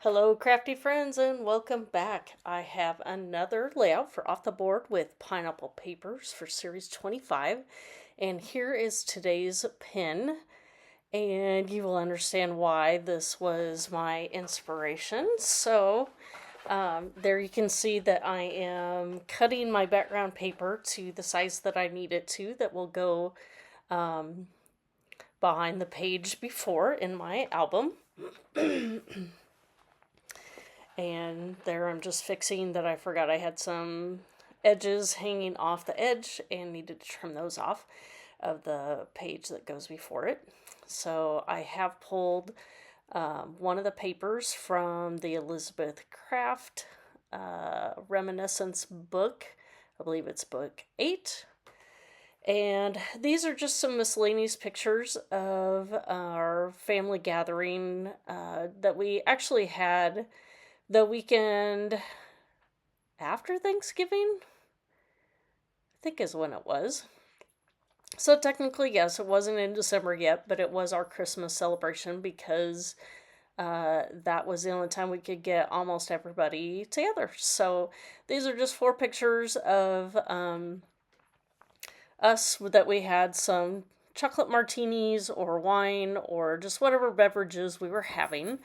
Hello, crafty friends, and welcome back. I have another layout for Off the Board with Pineapple Papers for Series 25. And here is today's pin. And you will understand why this was my inspiration. There you can see that I am cutting my background paper to the size that I need it to, that will go behind the page before in my album. And there I'm just fixing that I forgot I had some edges hanging off the edge and needed to trim those off of the page that goes before it. So I have pulled one of the papers from the Elizabeth Craft Reminiscence book. I believe it's book 8. And these are just some miscellaneous pictures of our family gathering that we actually had the weekend after Thanksgiving, I think is when it was. So technically, yes, it wasn't in December yet, but it was our Christmas celebration because that was the only time we could get almost everybody together. So these are just 4 pictures of us that we had some chocolate martinis or wine or just whatever beverages we were having.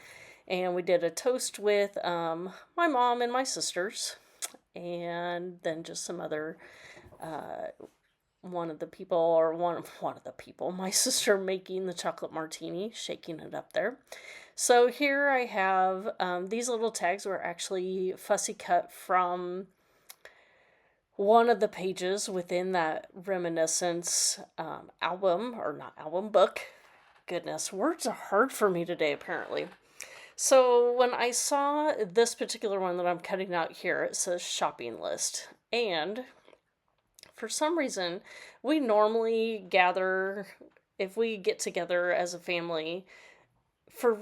And we did a toast with my mom and my sisters, and then just some other one of the people, or one of the people, my sister making the chocolate martini, shaking it up there. So here I have these little tags were actually fussy cut from one of the pages within that reminiscence album, or not album, book. Goodness, words are hard for me today, apparently. So when I saw this particular one that I'm cutting out here, it says shopping list. And for some reason, we normally gather, if we get together as a family, for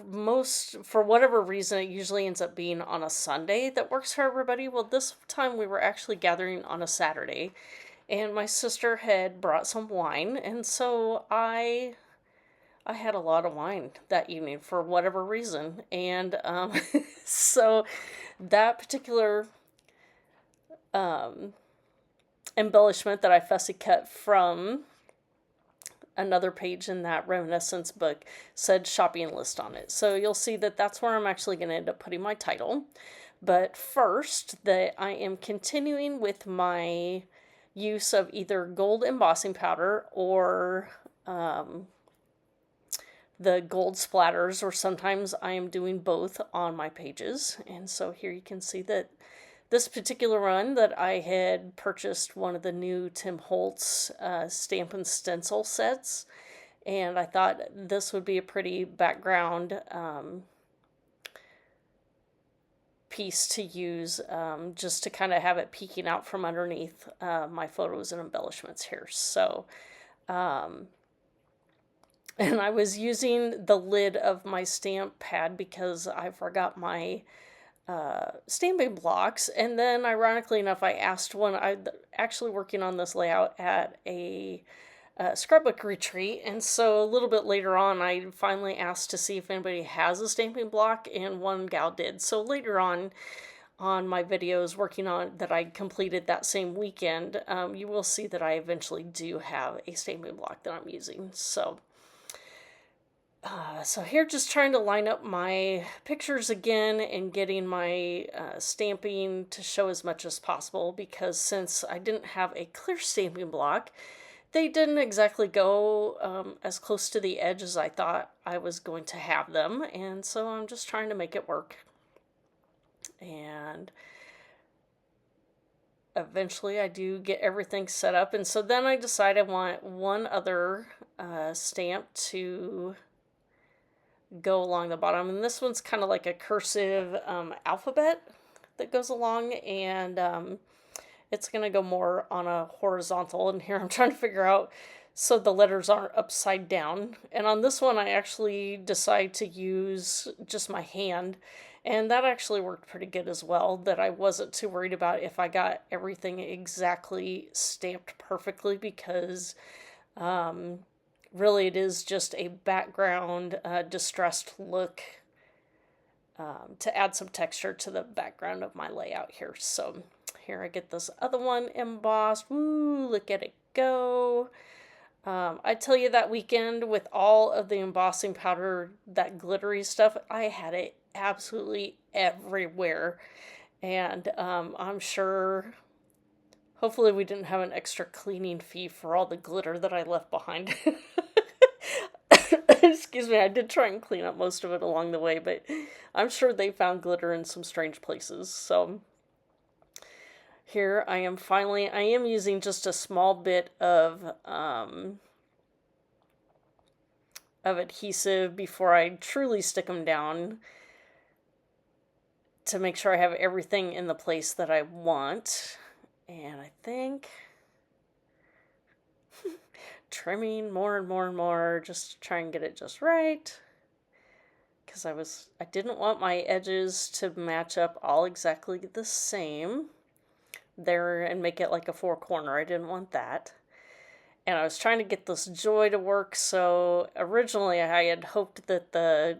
whatever reason, it usually ends up being on a Sunday that works for everybody. Well, this time we were actually gathering on a Saturday, and my sister had brought some wine, and so I had a lot of wine that evening for whatever reason. And so that particular embellishment that I fussy cut from another page in that reminiscence book said shopping list on it. So you'll see that that's where I'm actually going to end up putting my title. But first, that I am continuing with my use of either gold embossing powder or the gold splatters, or sometimes I am doing both on my pages. And so here you can see that this particular run that I had purchased one of the new Tim Holtz stamp and stencil sets, and I thought this would be a pretty background piece to use, just to kind of have it peeking out from underneath my photos and embellishments here. So and I was using the lid of my stamp pad because I forgot my stamping blocks. And then, ironically enough, I asked when I actually working on this layout at a scrapbook retreat. And so a little bit later on, I finally asked to see if anybody has a stamping block, and one gal did. So later on my videos working on that I completed that same weekend, you will see that I eventually do have a stamping block that I'm using. So here, just trying to line up my pictures again and getting my stamping to show as much as possible, because since I didn't have a clear stamping block, they didn't exactly go as close to the edge as I thought I was going to have them, and so I'm just trying to make it work. And eventually I do get everything set up, and so then I decide I want one other stamp to go along the bottom, and this one's kind of like a cursive alphabet that goes along, and it's going to go more on a horizontal. And here I'm trying to figure out so the letters aren't upside down. And on this one, I actually decide to use just my hand, and that actually worked pretty good as well, that I wasn't too worried about if I got everything exactly stamped perfectly, because really it is just a background distressed look to add some texture to the background of my layout here. So here I get this other one embossed. Woo, look at it go. I tell you, that weekend with all of the embossing powder, that glittery stuff, I had it absolutely everywhere. And I'm sure, hopefully we didn't have an extra cleaning fee for all the glitter that I left behind. Excuse me, I did try and clean up most of it along the way, but I'm sure they found glitter in some strange places. So here I am using just a small bit of adhesive before I truly stick them down to make sure I have everything in the place that I want. And I think trimming more and more and more just to try and get it just right, because I didn't want my edges to match up all exactly the same there and make it like a four corner. I didn't want that. And I was trying to get this joy to work, so originally I had hoped that the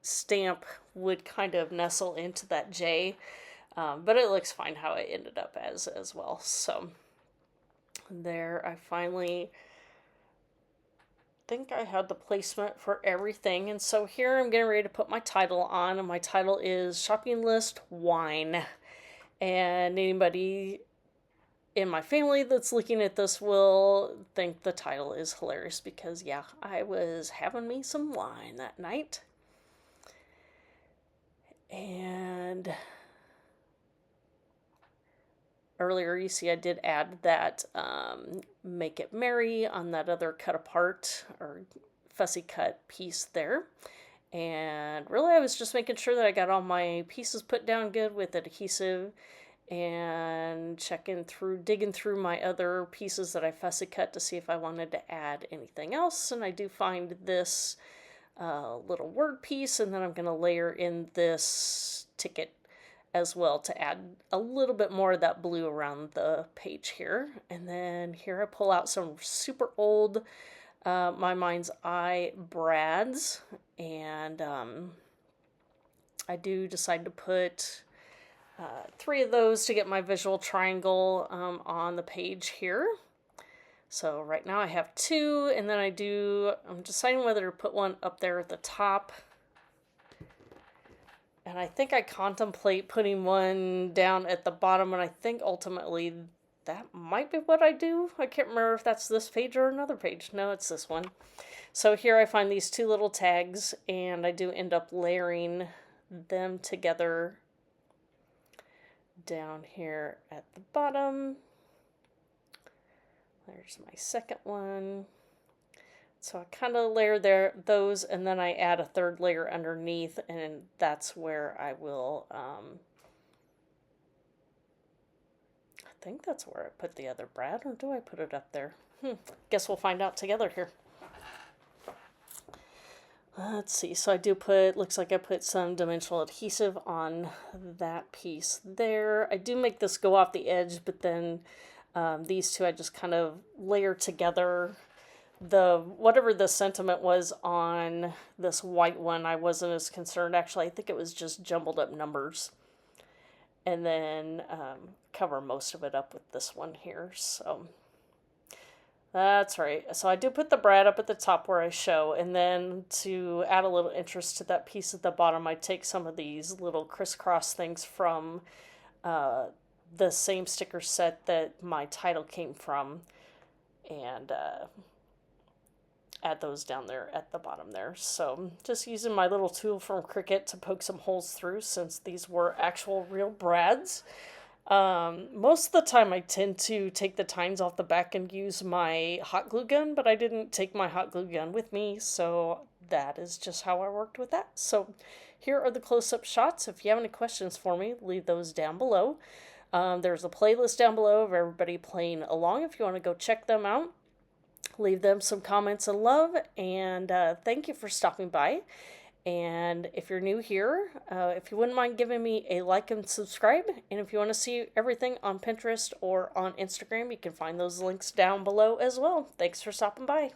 stamp would kind of nestle into that J, but it looks fine how it ended up as well. So there, I finally think I had the placement for everything. And so here I'm getting ready to put my title on, and my title is Shopping List Wine. And anybody in my family that's looking at this will think the title is hilarious because, yeah, I was having me some wine that night. And earlier, you see I did add that Make It Merry on that other cut apart or fussy cut piece there. And really, I was just making sure that I got all my pieces put down good with adhesive and digging through my other pieces that I fussy cut to see if I wanted to add anything else. And I do find this little word piece, and then I'm going to layer in this ticket as well to add a little bit more of that blue around the page here. And then here I pull out some super old My Mind's Eye brads, and I do decide to put 3 of those to get my visual triangle on the page here. So right now I have 2, and then I'm deciding whether to put one up there at the top. And I think I contemplate putting one down at the bottom, and I think ultimately that might be what I do. I can't remember if that's this page or another page. No, it's this one. So here I find these 2 little tags, and I do end up layering them together down here at the bottom. There's my second one. So I kind of layer those, and then I add a third layer underneath, and that's where I will, I think that's where I put the other brad, or do I put it up there? Guess we'll find out together here. Let's see, so looks like I put some dimensional adhesive on that piece there. I do make this go off the edge, but then these 2 I just kind of layer together. Whatever the sentiment was on this white one, I wasn't as concerned. Actually, I think it was just jumbled up numbers. And then cover most of it up with this one here. So that's right. So I do put the brad up at the top where I show, and then to add a little interest to that piece at the bottom, I take some of these little crisscross things from the same sticker set that my title came from, and add those down there at the bottom there. So just using my little tool from Cricut to poke some holes through, since these were actual real brads. Most of the time I tend to take the tines off the back and use my hot glue gun, but I didn't take my hot glue gun with me, so that is just how I worked with that. So here are the close-up shots. If you have any questions for me, leave those down below. There's a playlist down below of everybody playing along if you want to go check them out. Leave them some comments and love, and thank you for stopping by. And if you're new here, if you wouldn't mind giving me a like and subscribe, and if you want to see everything on Pinterest or on Instagram, you can find those links down below as well. Thanks for stopping by.